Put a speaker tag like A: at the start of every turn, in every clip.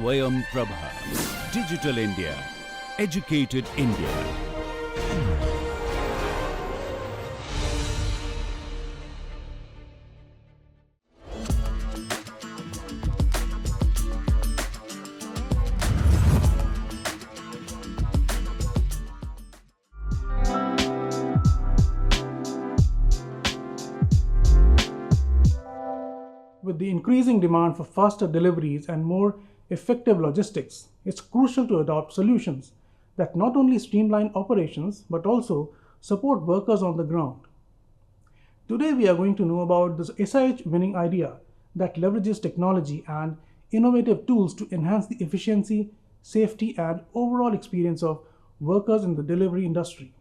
A: Swayam Prabha. Digital India. Educated India.
B: With the increasing demand for faster deliveries and more effective logistics, it's crucial to adopt solutions that not only streamline operations but also support workers on the ground. Today, we are going to know about this SIH winning idea that leverages technology and innovative tools to enhance the efficiency, safety, and overall experience of workers in the delivery industry.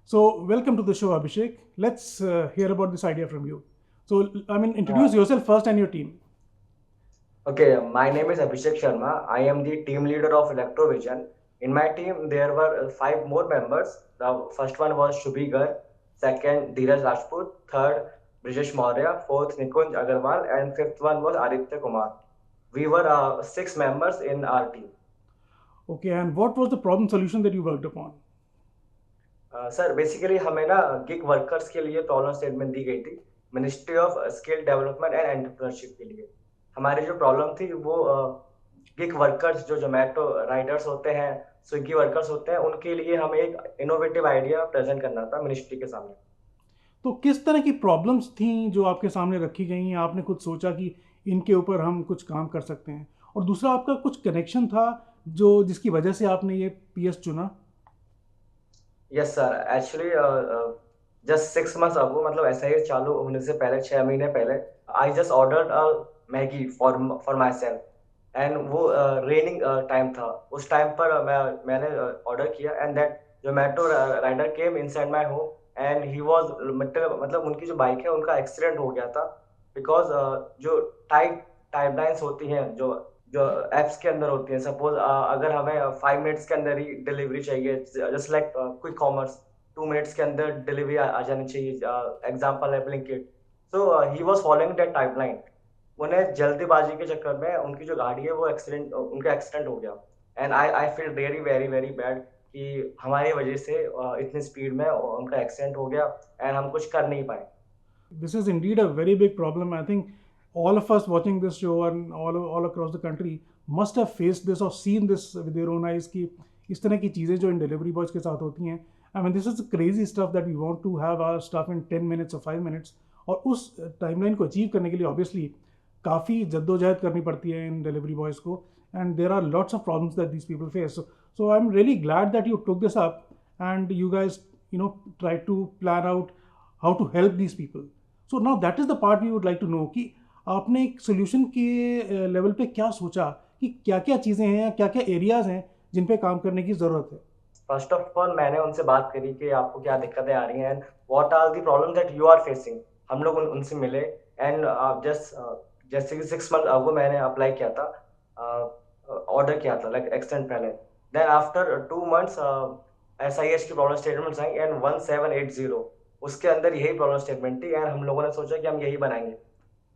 B: So, welcome to the show, Abhishek. Let's hear about this idea from you. So, introduce
C: Uh,
B: yourself first and your team.
C: okay, my name is Abhishek Sharma. I am the team leader of Electrovision. In my team, there were five more members. The first one was Shubhi Garg, second Dheeraj Rajput, third Brijesh Maurya, fourth Nikunj Agarwal, and fifth one was Aditya Kumar. We were six members in our team.
B: Okay, and what was the problem solution that you worked upon?
C: Sir basically हमें ना gig workers के लिए problem statement दी गई थी ministry of skill development and entrepreneurship के लिए हमारी जो प्रॉब्लम थी वो गिग वर्कर्स जो जोमेटो राइडर्स होते हैं स्विगी वर्कर्स होते हैं उनके लिए हमें एक इनोवेटिव आइडिया प्रेजेंट करना था मिनिस्ट्री के सामने
B: तो किस तरह की प्रॉब्लम्स थी जो आपके सामने रखी गई हैं? आपने खुद सोचा कि इनके ऊपर हम कुछ काम कर सकते हैं, और दूसरा आपका कुछ कनेक्शन था जो जिसकी वजह से आपने ये पीएस चुना?
C: Yes sir actually just 6 months ago मतलब ऐसा ही चालू होने से पहले 6 महीने पहले I just ordered Maggi for my self and वो रेनिंग टाइम था उस टाइम पर मैंने ऑर्डर किया and that Zomato rider came inside my home and he was मतलब उनकी जो बाइक है उनका एक्सीडेंट हो गया था बिकॉज जो टाइट टाइमलाइंस होती हैं जो जो एप्स के अंदर होती है सपोज अगर हमें 5 मिनट्स के अंदर ही डिलीवरी चाहिए just like quick commerce 2 minutes के अंदर डिलीवरी आ जानी चाहिए एग्जांपल है Blinkit so he was following that timeline उन्हें जल्दीबाजी के चक्कर में उनकी जो गाड़ी है वो एक्सीडेंट उनका एक्सीडेंट हो गया and I I feel really very very bad कि हमारी वजह से इतनी स्पीड में उनका एक्सीडेंट हो गया एंड हम कुछ कर नहीं पाए
B: This is indeed a very big problem. I think all of us watching this show and all across the country must have faced this or seen this with their own eyes कि इस तरह की चीज़ें जो इन delivery boys के साथ होती हैं. I mean, this is crazy stuff that we want to have our stuff in 10 minutes or 5 minutes. और उस टाइमलाइन को अचीव करने के लिए ऑब्वियसली काफ़ी जद्दोजहद करनी पड़ती है इन डिलीवरी बॉयज़ को, and there are lots of problems that these people face. So I'm really glad that you took this up and you guys tried to plan out how to help these people. So now that is the part we would like to know कि आपने एक solution के level पे क्या सोचा कि क्या क्या चीज़ें हैं या क्या क्या एरियाज हैं जिन पे काम करने की ज़रूरत है?
C: फर्स्ट ऑफ ऑल मैंने उनसे बात करी कि आपको क्या दिक्कतें आ रही हैं and what are the problem that you are facing हम लोग उनसे मिले एंड जस्ट जैसे कि 6 मंथ अगो मैंने अप्लाई किया था ऑर्डर किया था लाइक एक्सटेंड पहले देन आफ्टर 2 मंथ्स SIH की प्रॉब्लम स्टेटमेंट्स आई एंड 1780 उसके अंदर यही प्रॉब्लम स्टेटमेंट थी एंड हम लोगों ने सोचा कि हम यही बनाएंगे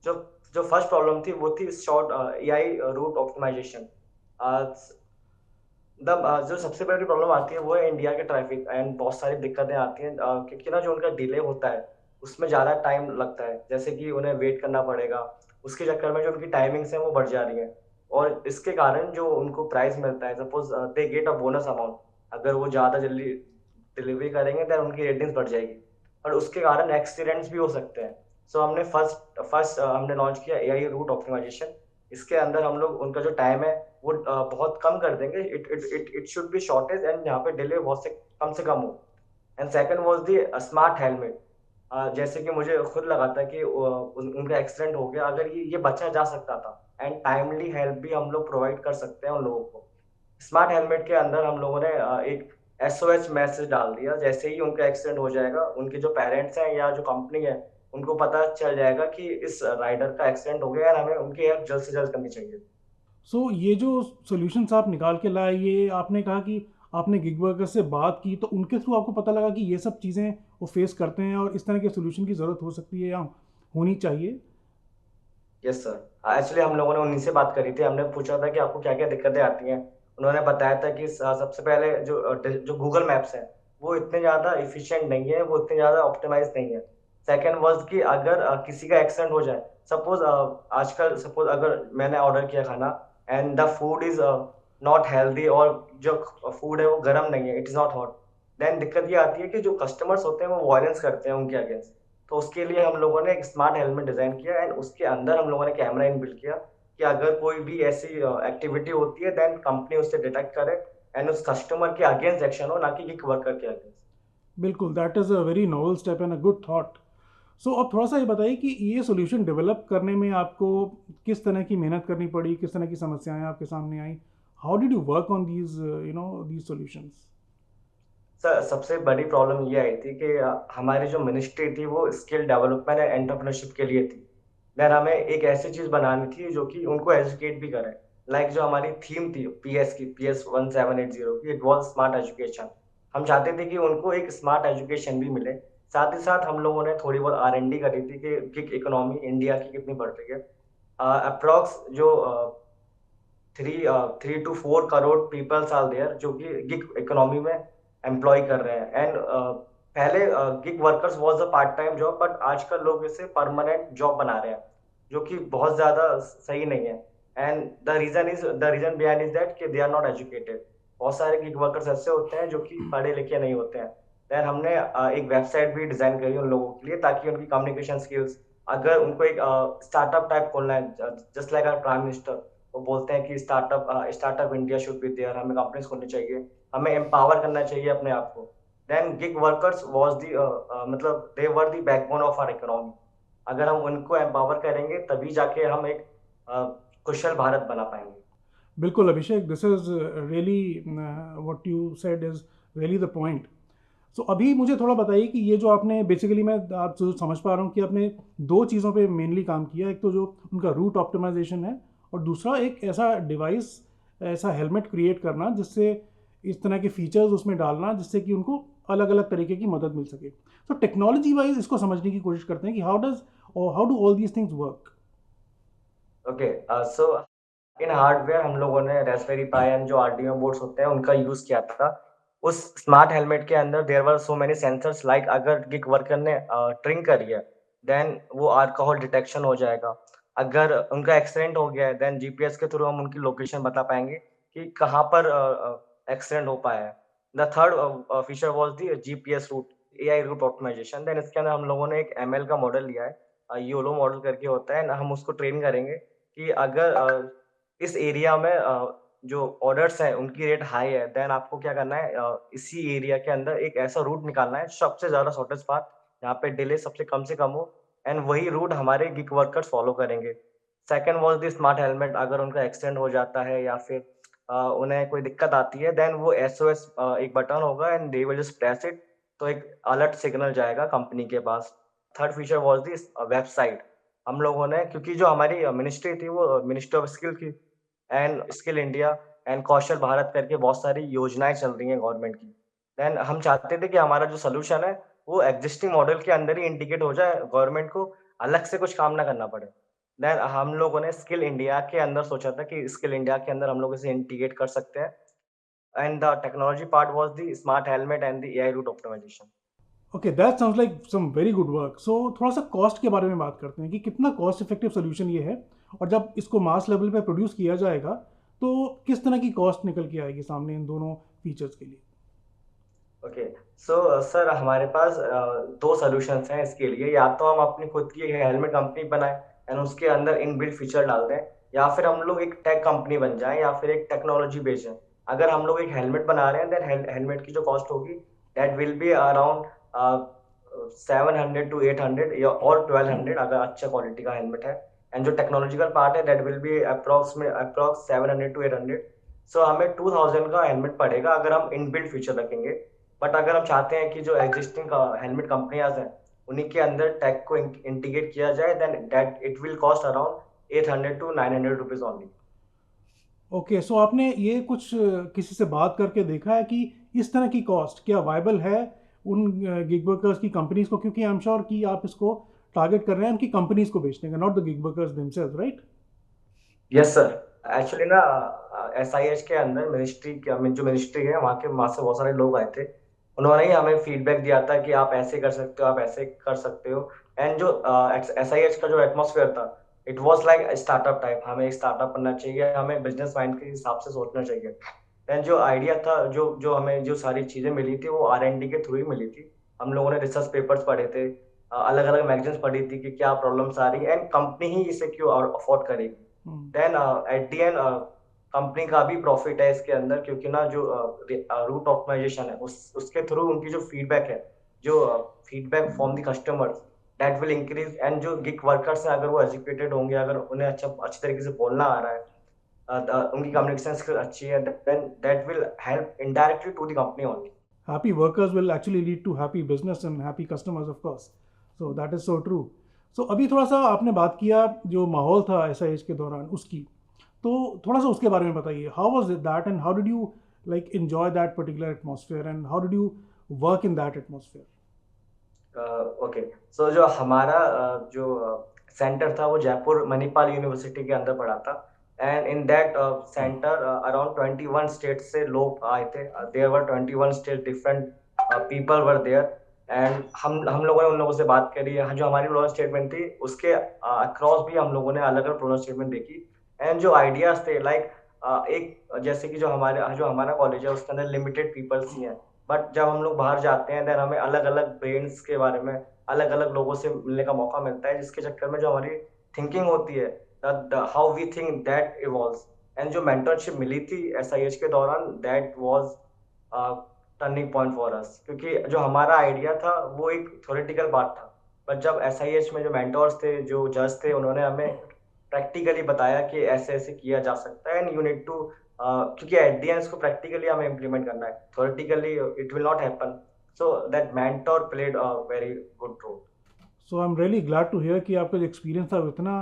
C: जो जो फर्स्ट प्रॉब्लम थी वो थी शॉर्ट AI रूट ऑप्टिमाइजेशन जो सबसे बड़ी प्रॉब्लम आती है वो है इंडिया के ट्रैफिक एंड बहुत सारी दिक्कतें आती हैं क्योंकि ना जो उनका डिले होता है उसमें ज़्यादा टाइम लगता है जैसे कि उन्हें वेट करना पड़ेगा उसके चक्कर में जो उनकी टाइमिंग्स हैं वो बढ़ जा रही हैं और इसके कारण जो उनको प्राइस मिलता है suppose they get a bonus amount अगर वो ज़्यादा जल्दी डिलीवरी करेंगे तो उनकी रेटिंग्स बढ़ जाएगी और उसके कारण एक्सीडेंट्स भी हो सकते हैं सो हमने फर्स्ट हमने लॉन्च किया AI रूट ऑप्टिमाइजेशन इसके अंदर हम लोग उनका जो टाइम है वो बहुत कम कर देंगे it should be shortage and यहाँ पे डिले बहुत से कम हो and second was the smart helmet जैसे कि मुझे खुद लगा था कि उनका एक्सीडेंट हो गया अगर ये बचा जा सकता था एंड टाइमली हेल्प भी हम लोग प्रोवाइड कर सकते हैं उन लोगों को स्मार्ट हेलमेट के अंदर हम लोगों ने एक SOS मैसेज डाल दिया जैसे ही उनका एक्सीडेंट हो जाएगा उनके जो पेरेंट्स हैं या जो कंपनी है उनको पता चल जाएगा कि इस राइडर का एक्सीडेंट हो गया है हमें उनकी हेल्प जल्द से जल्द करनी चाहिए
B: सो ये जो सॉल्यूशंस आप निकाल के लाए, ये आपने कहा कि आपने गिग वर्कर्स से बात की तो उनके थ्रू आपको पता लगा कि ये सब चीज़ें वो फेस करते हैं और इस तरह के सॉल्यूशन की ज़रूरत हो सकती है या होनी चाहिए?
C: यस सर, एक्चुअली हम लोगों ने उन्हीं से बात करी थी। हमने पूछा था कि आपको क्या क्या दिक्कतें आती हैं। उन्होंने बताया था कि सबसे पहले जो गूगल मैप्स है वो इतने ज़्यादा इफिशिएंट नहीं है, वो इतने ज़्यादा ऑप्टिमाइज नहीं है। सेकंड वाज कि अगर किसी का एक्सीडेंट हो जाए, सपोज आजकल सपोज अगर मैंने ऑर्डर किया खाना and the food is not healthy, और जो फूड है वो गर्म नहीं है, it is not hot, then दिक्कत ये आती है कि जो कस्टमर्स होते हैं वो वायलेंस करते हैं उनके अगेंस्ट। तो उसके लिए हम लोगों ने एक स्मार्ट हेलमेट डिजाइन किया एंड उसके अंदर हम लोगों ने कैमरा इनबिल्ट किया कि अगर कोई भी ऐसी एक्टिविटी होती है देन कंपनी उससे डिटेक्ट करे एंड उस कस्टमर के अगेंस्ट एक्शन हो, ना कि गिग वर्कर के अगेंस्ट।
B: बिल्कुल, that is a very noble step and a good thought. So अब थोड़ा सा ये बताइए कि ये सॉल्यूशन डेवलप करने में आपको किस तरह की मेहनत करनी पड़ी, किस तरह की समस्याएं आपके सामने आई? How did you work on these these solutions?
C: Sir सबसे बड़ी प्रॉब्लम ये आई थी कि हमारी जो मिनिस्ट्री थी वो स्किल डेवलपमेंट एंड एंटरप्रेन्योरशिप के लिए थी। देन हमें एक ऐसी चीज बनानी थी जो कि उनको एजुकेट भी करे। लाइक जो हमारी थीम थी पीएस की, PS1780 की, इट वाज स्मार्ट एजुकेशन। हम चाहते थे कि उनको एक स्मार्ट एजुकेशन भी मिले। साथ ही साथ हम लोगों ने थोड़ी बहुत R&D करी थी कि गिग इकोनॉमी इंडिया की कितनी बढ़ रही है। अप्रोक्स जो 3 to 4 crore peoples are there जो कि गिग इकोनॉमी में एम्प्लॉय कर रहे हैं। एंड पहले gig workers was a part time job, but आजकल लोग इसे परमानेंट जॉब बना रहे हैं, जो कि बहुत ज्यादा सही नहीं है। And the reason behind is that कि दे आर नॉट एजुकेटेड। बहुत सारे गिग वर्कर्स ऐसे होते हैं जो कि पढ़े लिखे नहीं होते हैं। देन हमने एक वेबसाइट भी डिजाइन करी उन लोगों के लिए ताकि उनकी कम्युनिकेशन स्किल्स, अगर उनको एक स्टार्टअप टाइप खोलना है, just like our prime minister, वो बोलते हैं कि startup India should be there, हमें कंपनीज खोलनी चाहिए, हमें एम्पावर करना चाहिए अपने आप को। Then gig workers was the मतलब they were the backbone of our economy. अगर हम उनको एम्पावर करेंगे तभी जाके हम एक कुशल भारत बना पाएंगे।
B: बिल्कुल Abhishek, this is really what you said is really the point. So अभी मुझे थोड़ा बताइए कि ये जो आपने बेसिकली, मैं आप जो समझ पा रहा हूँ कि आपने दो चीज़ों पे मेनली काम किया। एक तो जो उनका रूट ऑप्टिमाइजेशन है, और दूसरा एक ऐसा डिवाइस, ऐसा हेलमेट क्रिएट करना जिससे इस तरह के फीचर्स उसमें डालना जिससे कि उनको अलग अलग तरीके की मदद मिल सके। तो टेक्नोलॉजी वाइज इसको समझने की कोशिश करते हैं कि how do all these things work.
C: Okay, so in hardware हम लोगों ने रास्पबेरी पाई एंड जो आर्डिनो बोर्ड्स होते हैं उनका यूज किया था। उस स्मार्ट हेलमेट के अंदर there were so many sensors, like अगर गिग वर्कर ने ड्रिंक करी है देन वो अल्कोहल डिटेक्शन हो जाएगा। अगर उनका एक्सीडेंट हो गया है देन जीपीएस के थ्रू हम उनकी लोकेशन बता पाएंगे कि कहाँ पर एक्सीडेंट हो पाया है। The third feature was the GPS route, AI route optimisation. Then इसके अंदर हम लोगों ने एक एमएल का मॉडल लिया है, योलो मॉडल करके होता है, हम उसको ट्रेन करेंगे कि अगर इस एरिया में जो ऑर्डर्स हैं उनकी रेट हाई है, देन आपको क्या करना है, इसी एरिया के अंदर एक ऐसा रूट निकालना है सबसे ज़्यादा शॉर्टेस्ट पाथ, जहाँ पे डिले सबसे कम से कम हो, एंड वही रूट हमारे गिग वर्कर्स फॉलो करेंगे। Second was the smart helmet, अगर उनका एक्सीडेंट हो जाता है या फिर उन्हें कोई दिक्कत आती है देन वो एसओएस, एक बटन होगा and they will just press it, तो एक अलर्ट सिग्नल जाएगा कंपनी के पास। Third feature was the website. हम लोगों ने, क्योंकि जो हमारी मिनिस्ट्री थी वो मिनिस्ट्री ऑफ स्किल की, and skill India and Kaushal Bharat करके बहुत सारी योजनाएँ चल रही हैं गवर्नमेंट की। देन हम चाहते थे कि हमारा जो सॉल्यूशन है वो एक्जिस्टिंग मॉडल के अंदर ही इंटीग्रेट हो जाए, गवर्नमेंट को अलग से कुछ काम ना करना पड़े। देन हम लोगों ने स्किल इंडिया के अंदर सोचा था कि स्किल इंडिया के अंदर हम लोग इसे इंटीग्रेट कर सकते हैं, and the technology part was the smart helmet and the AI route optimisation.
B: Okay, that sounds like some very good work. So थोड़ा सा कॉस्ट के बारे में बात करते हैं कि कितना कॉस्ट इफेक्टिव सोल्यूशन ये है, और जब इसको मास लेवल पे प्रोड्यूस किया जाएगा तो किस तरह की कॉस्ट निकल के आएगी सामने इन दोनों फीचर्स के लिए?
C: ओके, सो सर हमारे पास 2 सॉल्यूशंस हैं इसके लिए। या तो हम अपनी खुद की हेलमेट कंपनी बनाएँ एंड उसके अंदर इनबिल्ट फीचर डाल दें, या फिर हम लोग एक टेक कंपनी बन जाएँ या फिर एक टेक्नोलॉजी बेचें। अगर हम लोग एक हेलमेट बना रहे हैं देन हेलमेट की जो कॉस्ट होगी that will be around 700 to 800 या और 1200 अगर अच्छा क्वालिटी का हेलमेट है। एंड जो टेक्नोलॉजिकल पार्ट है that will be approx 700 to 800। So हमें 2000 का हेलमेट पड़ेगा अगर हम इनबिल्ट फीचर रखेंगे। बट अगर हम चाहते हैं कि जो एग्जिस्टिंग हेलमेट कंपनियाज हैं उन्हीं के अंदर टैग को इंटीग्रेट किया जाए then that it will cost around 800 to 900 rupees only.
B: Okay, so आपने ये कुछ किसी से बात करके देखा है कि इस तरह की कॉस्ट क्या वायबल है उन गिग वर्कर्स की कंपनीज को? क्योंकि आई एम श्योर कि आप इसको टारगेट कर रहे हैं उनकी कंपनीज को बेचने का, not the gig workers themselves, right?
C: Yes sir. Actually ना SIH के अंदर मिनिस्ट्री जो मिनिस्ट्री है वहाँ से बहुत सारे लोग आए थे। उन्होंने ही हमें फीडबैक दिया था कि आप ऐसे कर सकते हो, आप ऐसे कर सकते हो। एंड जो SIH का जो एटमोसफेयर था, it was like startup type. हमें एक स्टार्टअप करना चाहिए, हमें बिजनेस माइंड के हिसाब से सोचना चाहिए। एंड जो आइडिया था, जो जो हमें जो सारी चीजें मिली थी वो R&D के थ्रू ही मिली थी। हम लोगों ने रिसर्च पेपर्स पढ़े थे, अलग अलग मैगजीन्स पढ़ी थी कि क्या प्रॉब्लम्स आ रही है एंड कंपनी ही इसे क्यों अफोर्ड करेगी। Then at the end company का भी प्रॉफिट है इसके अंदर, क्योंकि ना जो रूट ऑप्टिमाइजेशन है उसके थ्रू उनकी जो फीडबैक है, जो feedback from the customers, that will increase. And जो गिग वर्कर्स हैं अगर वो एजुकेटेड होंगे, अगर उन्हें अच्छी तरीके से बोलना आ रहा है, उनकी कम्युनिकेशन स्किल अच्छी है, then that will help indirectly to the company only.
B: Happy workers will actually lead to happy business and happy customers, of course. So that is so true. So अभी थोड़ा सा आपने बात किया जो माहौल था SIH के दौरान उसकी, तो थोड़ा सा उसके बारे में बताइए. How was it that and how did you like enjoy that particular atmosphere and how did you work in that atmosphere?
C: Okay, so जो हमारा जो सेंटर था वो जयपुर मणिपाल यूनिवर्सिटी के अंदर पड़ा था। And in that centre around 21 state से लोग आए थे। There were 21 state different people were there. And हम लोगों ने उन लोगों से बात करी। जो हमारी प्रोग्राम स्टेटमेंट थी उसके अक्रॉस भी हम लोगों ने अलग अलग प्रोग्राम स्टेटमेंट देखी। एंड जो आइडियाज थे लाइक एक जैसे कि जो हमारा कॉलेज है उसके अंदर लिमिटेड पीपल्स ही हैं, बट जब हम लोग बाहर जाते हैं देन हमें अलग अलग ब्रेन्स के बारे में, अलग अलग लोगों से मिलने का मौका मिलता है, जिसके चक्कर में जो हमारी थिंकिंग होती है, how we think that evolves. And जो मेंटरशिप मिली थी SIH के दौरान, that was turning point for us, क्योंकि जो हमारा आइडिया था वो एक थ्योरेटिकल पार्ट था, बट जब SIH में जो मेंटर्स थे, जो जज थे, उन्होंने हमें प्रैक्टिकली बताया कि ऐसे ऐसे किया जा सकता है एंड यू नीड टू, क्योंकि एट द एंड इसको प्रैक्टिकली हमें इम्प्लीमेंट करना है, theoretically it will not happen. So that mentor played a very good role.
B: So I'm really glad to hear कि आपका जो एक्सपीरियंस था वो इतना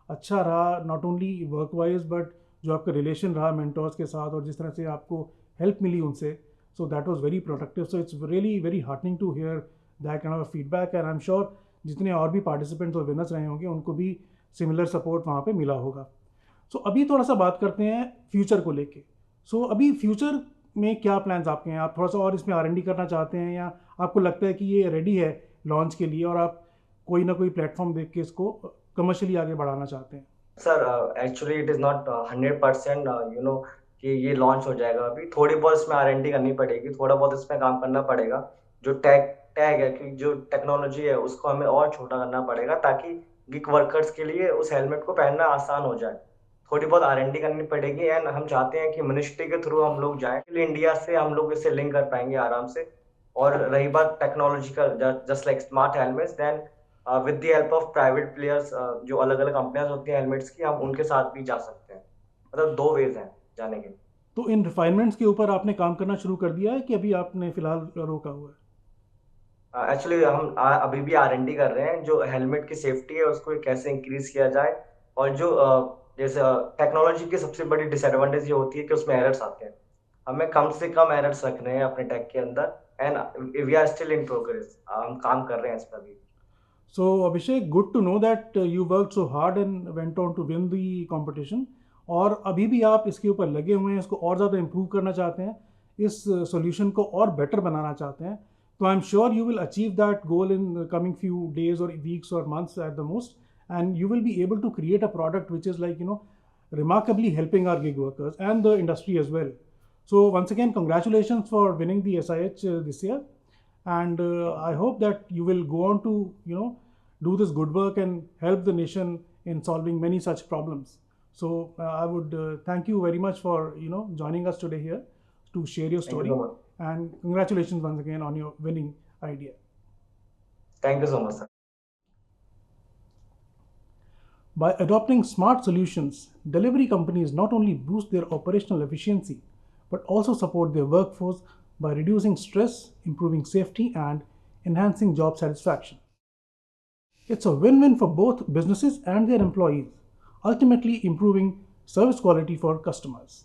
B: अच्छा रहा, not only work wise but जो आपका रिलेशन रहा मेंटोर्स के साथ और जिस तरह से आपको हेल्प मिली उनसे, so that was very productive. So it's really very heartening to hear that kind of feedback and I am sure जितने और भी पार्टिसिपेंट्स और विनर्स रहे होंगे उनको भी सिमिलर सपोर्ट वहाँ पे मिला होगा. सो अभी थोड़ा सा बात करते हैं फ्यूचर को लेके. सो अभी फ्यूचर में क्या प्लान्स आपके हैं? आप थोड़ा सा और इसमें R&D करना चाहते हैं या आपको लगता है कि ये रेडी है लॉन्च के लिए और आप कोई ना कोई प्लेटफॉर्म देख के इसको कमर्शियली आगे बढ़ाना चाहते हैं?
C: Sir actually it is not 100% you know कि ये लॉन्च हो जाएगा। अभी थोड़ी बहुत इसमें R&D करनी पड़ेगी, थोड़ा बहुत इसमें काम करना पड़ेगा। जो टैग है कि जो टेक्नोलॉजी है उसको हमें और छोटा करना पड़ेगा ताकि गिग वर्कर्स के लिए उस हेलमेट को पहनना आसान हो जाए। थोड़ी बहुत R&D करनी पड़ेगी एंड हम चाहते हैं कि मिनिस्ट्री के थ्रू हम लोग जाएं, इंडिया से हम लोग इसे लिंक कर पाएंगे आराम से। और रही बात technological, just like smart helmets, then with the help of private players, जो अलग अलग कंपनियां होती हैं हेलमेट्स की, हम उनके साथ भी जा सकते हैं। मतलब दो वेज हैं जाने के।
B: तो इन रिफाइनमेंट्स के ऊपर आपने काम करना शुरू कर दिया है कि अभी आपने फिलहाल रोका हुआ है?
C: एक्चुअली हम अभी भी R&D कर रहे हैं, जो हेलमेट की सेफ्टी है उसको कैसे इंक्रीज किया जाए। और जो जैसे टेक्नोलॉजी की सबसे बड़ी डिसएडवांटेज ये होती है कि उसमें एरर्स आते हैं। हमें कम से कम एरर्स रखने हैं अपने टेक के अंदर and we are still in progress. हम काम कर रहे हैं इस पर भी।
B: So Abhishek, good to know that you worked so hard and went on to win the competition. और अभी भी आप इसके ऊपर लगे हुए हैं, इसको और ज़्यादा इम्प्रूव करना चाहते हैं, इस सॉल्यूशन को और बेटर बनाना चाहते हैं. तो I am sure you will achieve that goal in coming few days और वीक्स और months at the most, and you will be able to create a product which is like remarkably helping our gig workers and the industry as well. So once again, congratulations for winning the SIH this year, and I hope that you will go on to do this good work and help the nation in solving many such problems. So I would thank you very much for joining us today here to share your story.
C: Thank you so much.
B: And congratulations once again on your winning idea.
C: Thank you so much, sir.
B: By adopting smart solutions, delivery companies not only boost their operational efficiency, but also support their workforce by reducing stress, improving safety, and enhancing job satisfaction. It's a win-win for both businesses and their employees, ultimately improving service quality for customers.